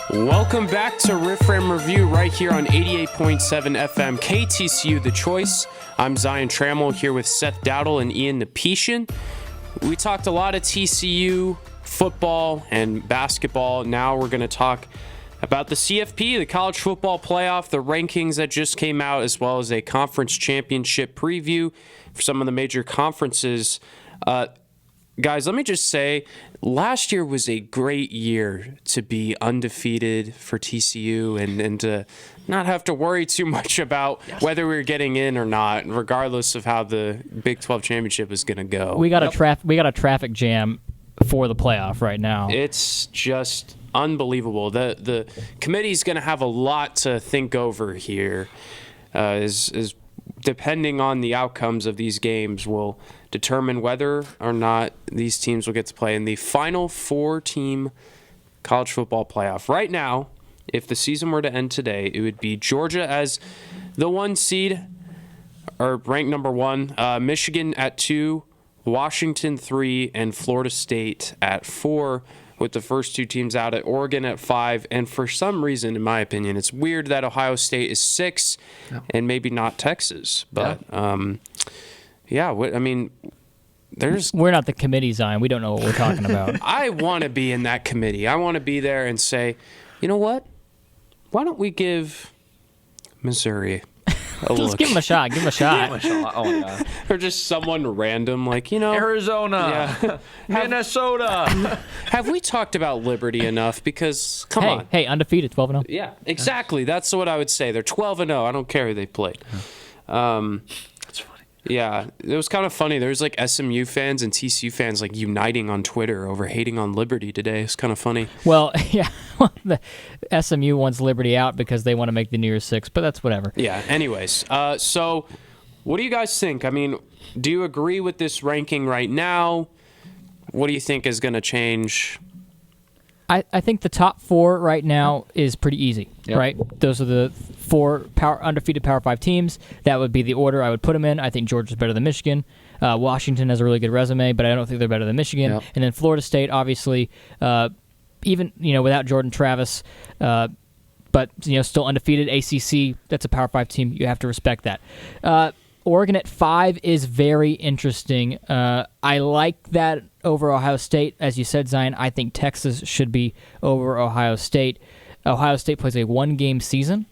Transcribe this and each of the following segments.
Welcome back to Riff Ram Review right here on 88.7 FM KTCU The Choice. I'm Zion Trammell here with Seth Dowdle and Ian Nepetian. We talked a lot of TCU football and basketball. Now we're going to talk about the CFP, the college football playoff, the rankings that just came out, as well as a conference championship preview for some of the major conferences. Guys, let me just say, last year was a great year to be undefeated for TCU and to not have to worry too much about whether we were getting in or not, regardless of how the Big 12 championship is going to go. We got a traffic jam for the playoff right now. It's just unbelievable. The committee's going to have a lot to think over here. Is depending on the outcomes of these games will determine whether or not these teams will get to play in the final 4-team college football playoff. Right now, if the season were to end today, it would be Georgia as the 1 seed, or ranked number 1, Michigan at 2, Washington 3, and Florida State at 4, with the first 2 teams out at Oregon at 5. And for some reason, in my opinion, it's weird that Ohio State is 6 and maybe not Texas. But, we're not the committee, Zion. We don't know what we're talking about. I want to be in that committee. I want to be there and say, you know what? Why don't we give Missouri a look? Let's give them a shot. Give them a shot. Oh, my God. Or just someone random, like, Arizona, Minnesota. Have we talked about Liberty enough? Because, come on. Hey, undefeated, 12-0. Yeah, exactly. That's what I would say. They're 12-0. I don't care who they played. That's funny. Yeah, it was kind of funny. There was like SMU fans and TCU fans like uniting on Twitter over hating on Liberty today. It's kind of funny. Well, yeah, the SMU wants Liberty out because they want to make the New Year's Six, but that's whatever. Yeah, anyways. So what do you guys think? I mean, do you agree with this ranking right now? What do you think is going to change? I think the top 4 right now is pretty easy, right? Those are the 4 undefeated Power 5 teams. That would be the order I would put them in. I think Georgia's better than Michigan. Washington has a really good resume, but I don't think they're better than Michigan. Yep. And then Florida State, obviously, even without Jordan Travis, but still undefeated. ACC, that's a Power 5 team. You have to respect that. Oregon at 5 is very interesting. I like that over Ohio State. As you said, Zion, I think Texas should be over Ohio State. Ohio State plays a 1-game season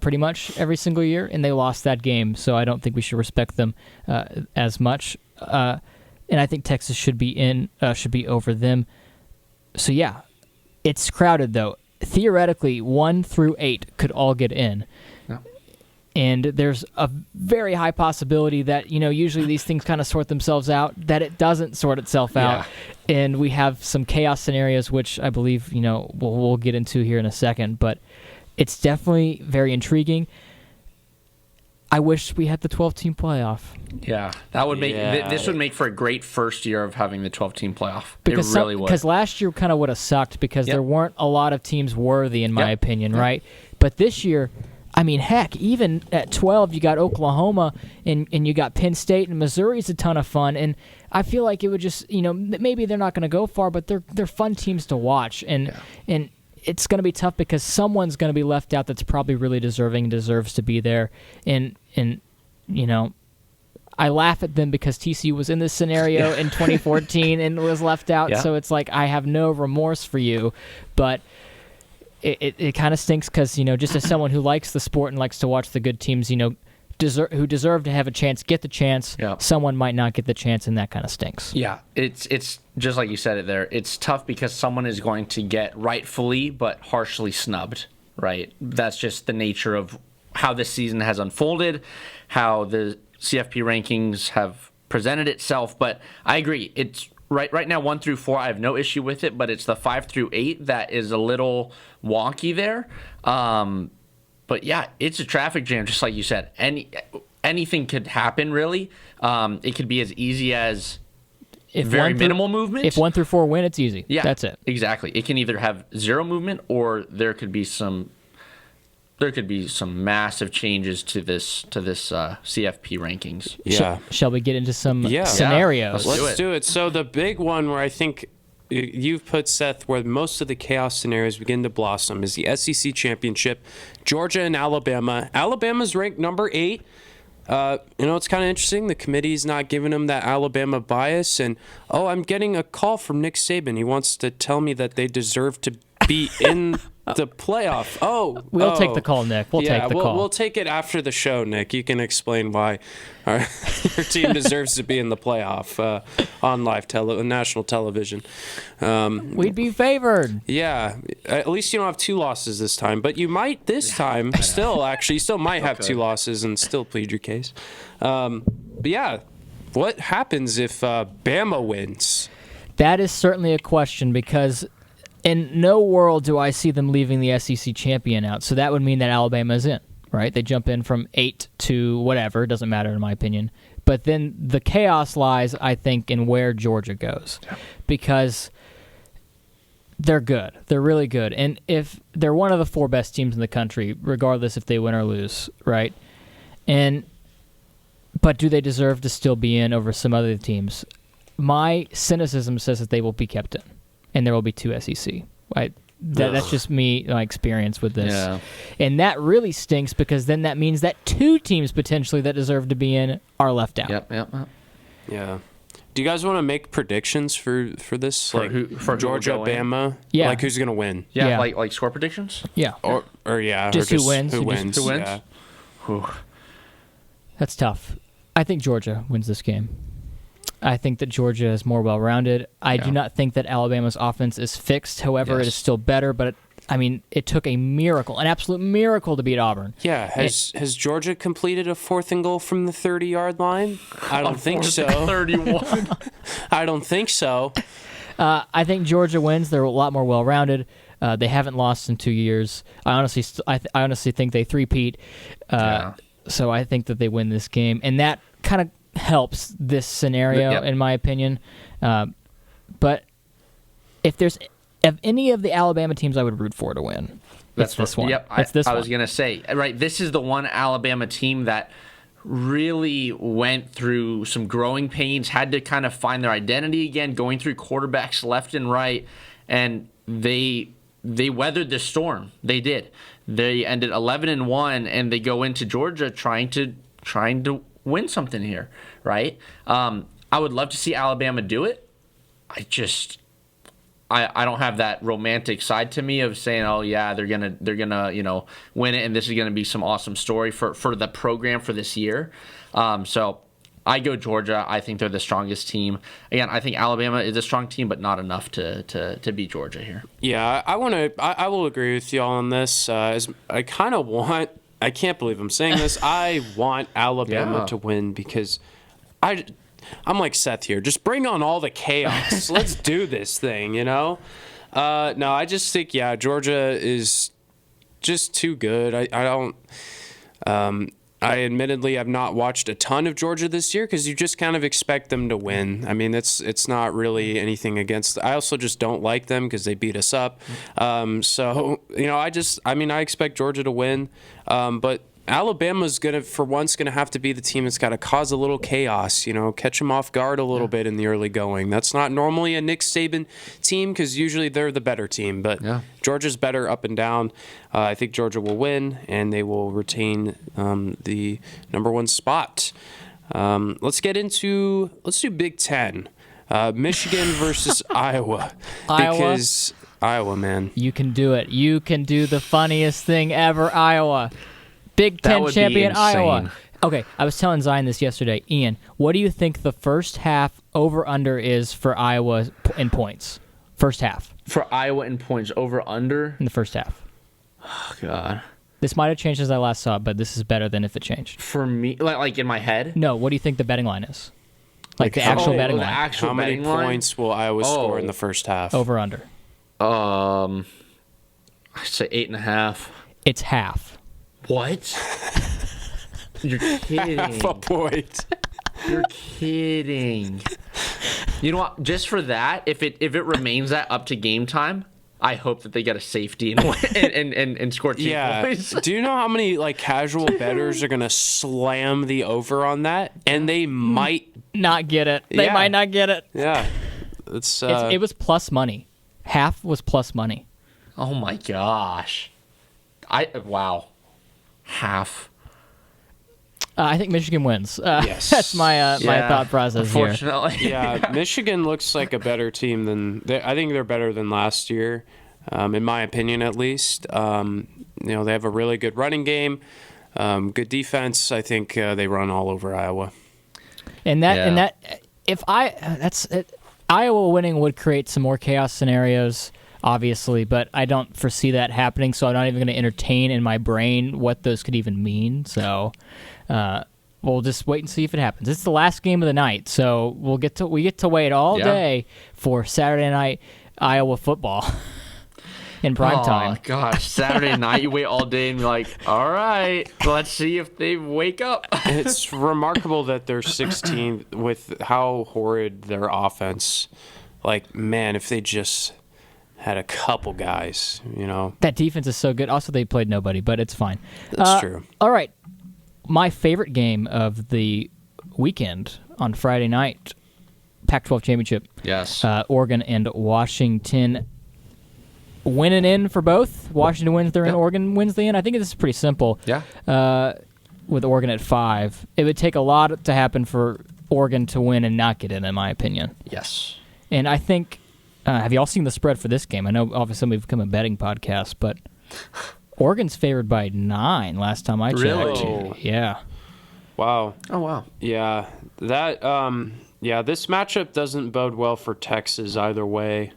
pretty much every single year, and they lost that game, so I don't think we should respect them as much. And I think Texas should be over them. So, yeah, it's crowded, though. Theoretically, 1 through 8 could all get in. And there's a very high possibility that, usually these things kind of sort themselves out, that it doesn't sort itself out. And we have some chaos scenarios, which I believe, we'll get into here in a second. But it's definitely very intriguing. I wish we had the 12-team playoff. Yeah, that would make this would make for a great first year of having the 12-team playoff. Because it really would. Because last year kind of would have sucked because there weren't a lot of teams worthy, in my opinion, right? But this year, I mean, heck, even at 12, you got Oklahoma and you got Penn State, and Missouri's a ton of fun. And I feel like it would just, maybe they're not going to go far, but they're fun teams to watch. And it's going to be tough because someone's going to be left out that's probably really deserving and deserves to be there. And I laugh at them because TCU was in this scenario in 2014 and was left out. So it's like I have no remorse for you, but it kind of stinks because, just as someone who likes the sport and likes to watch the good teams, who deserve to have a chance, get the chance, someone might not get the chance, and that kind of stinks. Yeah, it's just like you said it there. It's tough because someone is going to get rightfully but harshly snubbed, right? That's just the nature of how this season has unfolded, how the CFP rankings have presented itself. But I agree. It's right now 1 through 4. I have no issue with it, but it's the 5 through 8 that is a little wonky there. But yeah, it's a traffic jam, just like you said. Anything could happen, really. It could be as easy as very minimal movement. If 1 through 4 win, it's easy. Yeah, that's it. Exactly. It can either have zero movement or there could be some massive changes to this CFP rankings. Yeah. Shall we get into some scenarios? Let's do it. So the big one where I think you've put, Seth, where most of the chaos scenarios begin to blossom is the SEC championship, Georgia and Alabama. Alabama's ranked number 8. It's kind of interesting. The committee's not giving them that Alabama bias. And, I'm getting a call from Nick Saban. He wants to tell me that they deserve to be in the playoff. We'll take the call, Nick. We'll take the call. We'll take it after the show, Nick. You can explain why your team deserves to be in the playoff on national television. We'd be favored. Yeah. At least you don't have 2 losses this time, but you might this time still might have 2 losses and still plead your case. But yeah, what happens if Bama wins? That is certainly a question because in no world do I see them leaving the SEC champion out. So that would mean that Alabama's in, right? They jump in from 8 to whatever. It doesn't matter in my opinion. But then the chaos lies, I think, in where Georgia goes. Because they're good. They're really good. And if they're one of the 4 best teams in the country, regardless if they win or lose, right? But do they deserve to still be in over some other teams? My cynicism says that they will be kept in. And there will be 2 SEC. Right? That's just me, my experience with this. Yeah. And that really stinks because then that means that 2 teams potentially that deserve to be in are left out. Yep. Yeah. Do you guys want to make predictions for this? For Georgia, Bama? Yeah. Like who's going to win? Yeah, like score predictions? Yeah. Or Just who wins? Who wins? Who wins? Yeah. Whew. That's tough. I think Georgia wins this game. I think that Georgia is more well-rounded. I do not think that Alabama's offense is fixed. However, it is still better. But, it took a miracle, an absolute miracle to beat Auburn. Yeah. Has Georgia completed a 4th and goal from the 30-yard line? I don't think so. 31. I don't think so. I think Georgia wins. They're a lot more well-rounded. They haven't lost in 2 years. I honestly think they three-peat. So I think that they win this game. And that kind of helps this scenario, in my opinion. But if any of the Alabama teams I would root for to win, it's this one. Yep, it's this I one. was going to say, right, this is the one Alabama team that really went through some growing pains, had to kind of find their identity again, going through quarterbacks left and right, and they weathered the storm. They did. They ended 11-1, and they go into Georgia trying to win something here, right? I would love to see Alabama do it. I don't have that romantic side to me of saying, oh yeah, they're gonna win it, and this is gonna be some awesome story for the program for this year. So I go Georgia. I think they're the strongest team. Again, I think Alabama is a strong team, but not enough to beat Georgia here. Yeah, I will agree with y'all on this. I can't believe I'm saying this. I want Alabama to win because I'm like Seth here. Just bring on all the chaos. Let's do this thing, No, I just think, Georgia is just too good. I admittedly have not watched a ton of Georgia this year because you just kind of expect them to win. It's not really anything against. I also just don't like them because they beat us up. I expect Georgia to win. But Alabama's gonna have to be the team that's got to cause a little chaos, catch them off guard a little bit in the early going. That's not normally a Nick Saban team because usually they're the better team, but Georgia's better up and down. I think Georgia will win and they will retain the number 1 spot. Let's do Big Ten. Michigan versus Iowa. Because Iowa, man. You can do it. You can do the funniest thing ever, Iowa. Big Ten champion Iowa. Okay, I was telling Zion this yesterday. Ian, what do you think the first half over-under is for Iowa in points? First half. For Iowa in points, over-under? In the first half. Oh, God. This might have changed as I last saw it, but this is better than if it changed. For me, like in my head? No, what do you think the betting line is? Like the actual betting line. How many points will Iowa score in the first half? Over-under. I'd say 8.5. It's half. What? You're kidding. Half a point. You're kidding. You know what? Just for that, if it remains that up to game time, I hope that they get a safety and score 2 points. Do you know how many casual bettors are gonna slam the over on that? And they might not get it. They might not get it. Yeah. It was plus money. Half was plus money. Oh my gosh. Wow. Half. I think Michigan wins. Yes. That's my Yeah, thought process here. unfortunately. Yeah, Michigan looks like a better team I think they're better than last year, in my opinion at least. They have a really good running game, good defense. I think they run all over Iowa. Iowa winning would create some more chaos scenarios, obviously, but I don't foresee that happening, so I'm not even going to entertain in my brain what those could even mean. So we'll just wait and see if it happens. It's the last game of the night, so we get to wait all day for Saturday night Iowa football in prime time. Oh gosh, Saturday night you wait all day and you're like, all right, let's see if they wake up. It's remarkable that they're 16th with how horrid their offense. Like, man, if they just had a couple guys, That defense is so good. Also, they played nobody, but it's fine. That's true. All right. My favorite game of the weekend on Friday night, Pac-12 championship. Yes. Oregon and Washington winning in for both. Washington wins the in, Oregon wins the in. I think this is pretty simple. Yeah. With Oregon at 5. It would take a lot to happen for Oregon to win and not get in my opinion. Yes. And I think, have you all seen the spread for this game? I know obviously we've become a betting podcast, but Oregon's favored by 9 last time I checked. Really? Yeah. Wow. Oh wow. Yeah. That this matchup doesn't bode well for Texas either way.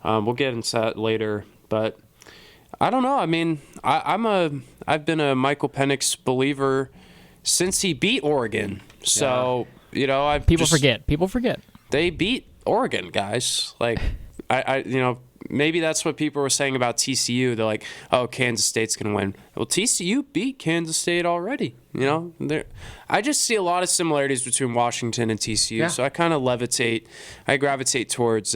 We'll get into that later, but I don't know. I mean, I've been a Michael Penix believer since he beat Oregon. So, People forget. They beat Oregon, guys. Like, maybe that's what people were saying about TCU. They're like, oh, Kansas State's going to win. Well, TCU beat Kansas State already. I just see a lot of similarities between Washington and TCU, so I kind of gravitate towards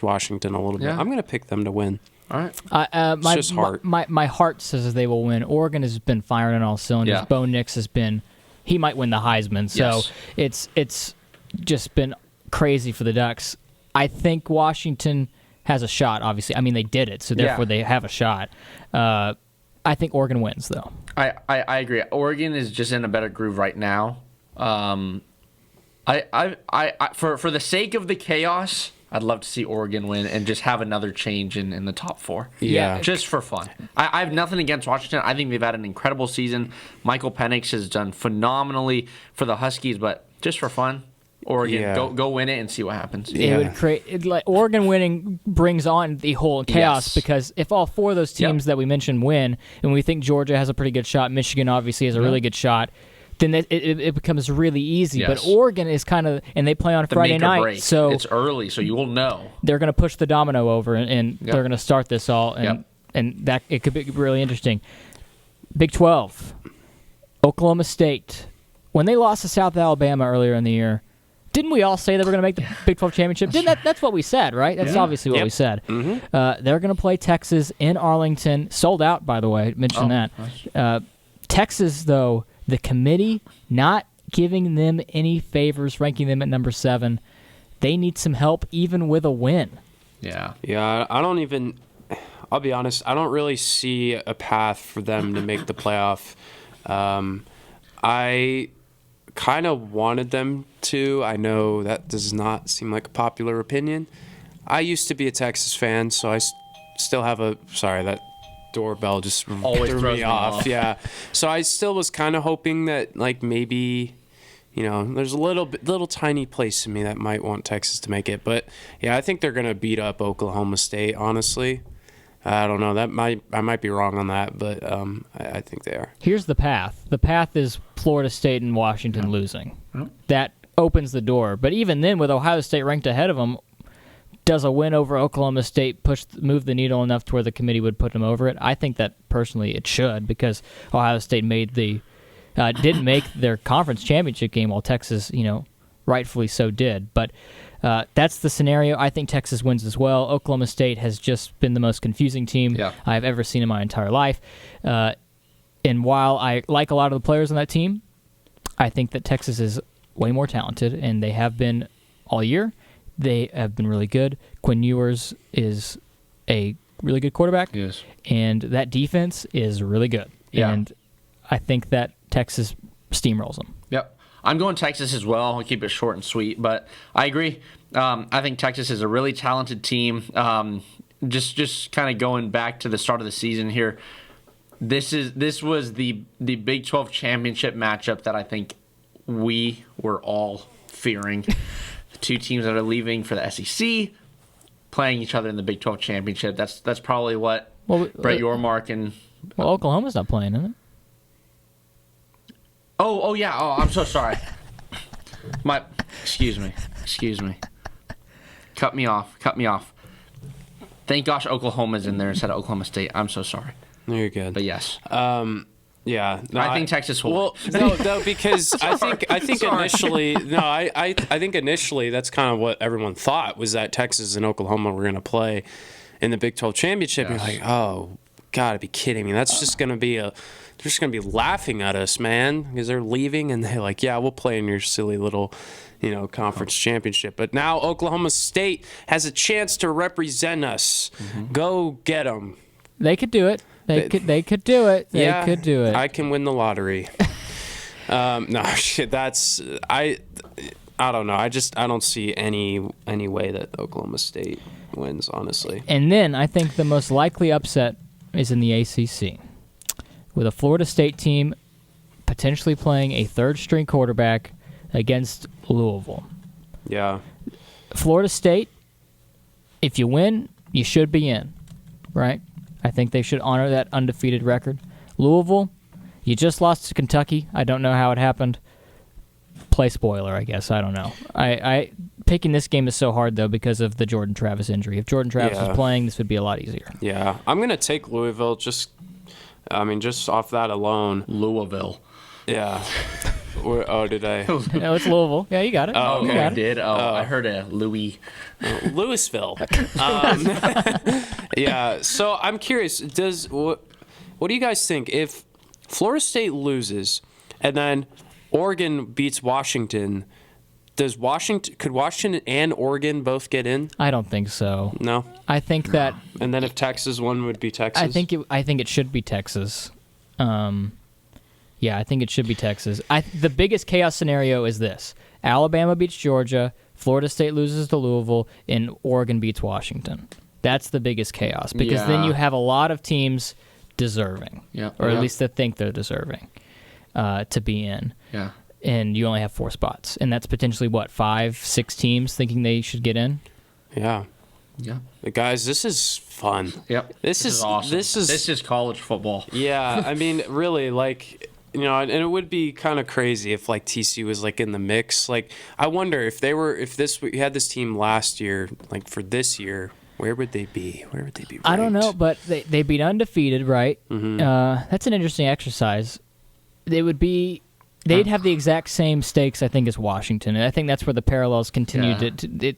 Washington a little bit. I'm going to pick them to win. All right. It's just heart. My heart says they will win. Oregon has been firing on all cylinders. Yeah. Bo Nix he might win the Heisman. So it's just been crazy for the Ducks. I think Washington has a shot, obviously. I mean, they did it, so therefore they have a shot. I think Oregon wins, though. I agree. Oregon is just in a better groove right now. For the sake of the chaos, I'd love to see Oregon win and just have another change in the top 4. Yeah. Just for fun. I have nothing against Washington. I think they've had an incredible season. Michael Penix has done phenomenally for the Huskies, but just for fun, Oregon, go win it and see what happens. It would create Oregon winning brings on the whole chaos because if all 4 of those teams that we mentioned win, and we think Georgia has a pretty good shot, Michigan obviously has a really good shot, then it becomes really easy. Yes. But Oregon is kind of, and they play on Friday night, so it's early, so you will know. They're going to push the domino over, and they're going to start this all, and that it could be really interesting. Big 12, Oklahoma State. When they lost to South Alabama earlier in the year, didn't we all say they were going to make the Big 12 championship? That's what we said, right? That's obviously what we said. Mm-hmm. They're going to play Texas in Arlington. Sold out, by the way. Mention that. Texas, though, the committee not giving them any favors, ranking them at number 7. They need some help even with a win. Yeah. Yeah, I'll be honest, I don't really see a path for them to make the playoff. I kind of wanted them to. I know that does not seem like a popular opinion. I used to be a Texas fan, so I still have that doorbell just always threw throws me off. Yeah. So I still was kind of hoping that maybe, there's a little tiny place in me that might want Texas to make it. But yeah, I think they're going to beat up Oklahoma State, honestly. I don't know. I might be wrong on that, but I think they are. Here's the path. The path is Florida State and Washington losing. That opens the door. But even then, with Ohio State ranked ahead of them, does a win over Oklahoma State move the needle enough to where the committee would put them over it? I think that personally it should, because Ohio State didn't make their conference championship game, while Texas, rightfully so did. But that's the scenario. I think Texas wins as well. Oklahoma State has just been the most confusing team I've ever seen in my entire life. And while I like a lot of the players on that team, I think that Texas is way more talented, and they have been all year. They have been really good. Quinn Ewers is a really good quarterback. Yes. And that defense is really good. Yeah. And I think that Texas steamrolls them. Yep. I'm going Texas as well. I'll keep it short and sweet, but I agree. I think Texas is a really talented team. Just kind of going back to the start of the season here, this was the Big 12 championship matchup that I think we were all fearing. The two teams that are leaving for the SEC playing each other in the Big 12 championship. That's probably what Brett Yormark and Oklahoma's not playing, isn't it? Oh yeah. Oh, I'm so sorry. Excuse me. Cut me off. Thank gosh Oklahoma's in there instead of Oklahoma State. I'm so sorry. No, you're good. But yes. Yeah, no, I think Texas will. Well, no, because I think initially, I think initially that's kind of what everyone thought was that Texas and Oklahoma were going to play in the Big 12 championship. Yes. You're like, oh, gotta be kidding me! That's just going to be they're just going to be laughing at us, man, because they're leaving and they're like, yeah, we'll play in your silly little, conference championship. But now Oklahoma State has a chance to represent us. Mm-hmm. Go get them. They could do it. They could do it. They could do it. I can win the lottery. No, shit. I don't know. I don't see any way that Oklahoma State wins, honestly. And then I think the most likely upset is in the ACC, with a Florida State team potentially playing a third-string quarterback against Louisville. Yeah. Florida State, if you win, you should be in, right? I think they should honor that undefeated record. Louisville, you just lost to Kentucky. I don't know how it happened. Play spoiler, I guess. I don't know. I picking this game is so hard, though, because of the Jordan Travis injury. If Jordan Travis was playing, this would be a lot easier. Yeah. I'm going to take Louisville just off that alone. Louisville. Yeah. Did I? No, it's Louisville. Yeah, you got it. Oh, okay. You got I it. did? I heard a Louisville. Yeah, so I'm curious, what do you guys think if Florida State loses and then Oregon beats Washington? Could Washington and Oregon both get in? I don't think so. No. I think that. And then if Texas won, would be Texas. I think it should be Texas. Yeah, I think it should be Texas. The biggest chaos scenario is this: Alabama beats Georgia, Florida State loses to Louisville, and Oregon beats Washington. That's the biggest chaos because then you have a lot of teams deserving, or at least they think they're deserving to be in. Yeah. And you only have 4 spots, and that's potentially 5, 6 teams thinking they should get in. Yeah. Yeah. Guys, this is fun. Yep. This is awesome. This is college football. Yeah, I mean, really, and it would be kind of crazy if TCU was in the mix. I wonder if we had this team last year, for this year, where would they be? Where would they be ranked? I don't know, but they beat undefeated, right? Mm-hmm. That's an interesting exercise. They'd have the exact same stakes, I think, as Washington, and I think that's where the parallels continue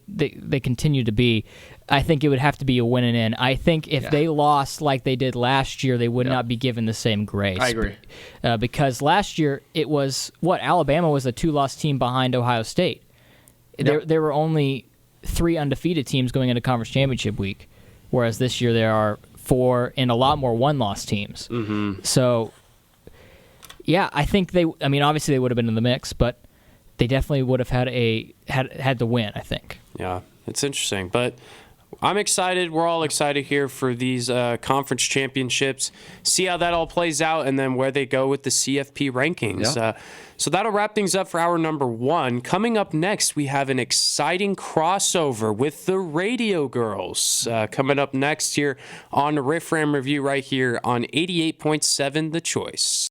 they continue to be. I think it would have to be a win and in. I think if they lost like they did last year, they would not be given the same grace. I agree. Because last year it was Alabama was a 2-loss team behind Ohio State. Yep. There were only 3 undefeated teams going into conference championship week, whereas this year there are 4 and a lot more 1-loss teams. Mm-hmm. So. Yeah, I think obviously they would have been in the mix, but they definitely would have had to win, I think. Yeah, it's interesting. But I'm excited. We're all excited here for these conference championships. See how that all plays out and then where they go with the CFP rankings. Yeah. So that'll wrap things up for hour number 1. Coming up next, we have an exciting crossover with the Radio Girls. Coming up next here on the Riff Ram Review right here on 88.7 The Choice.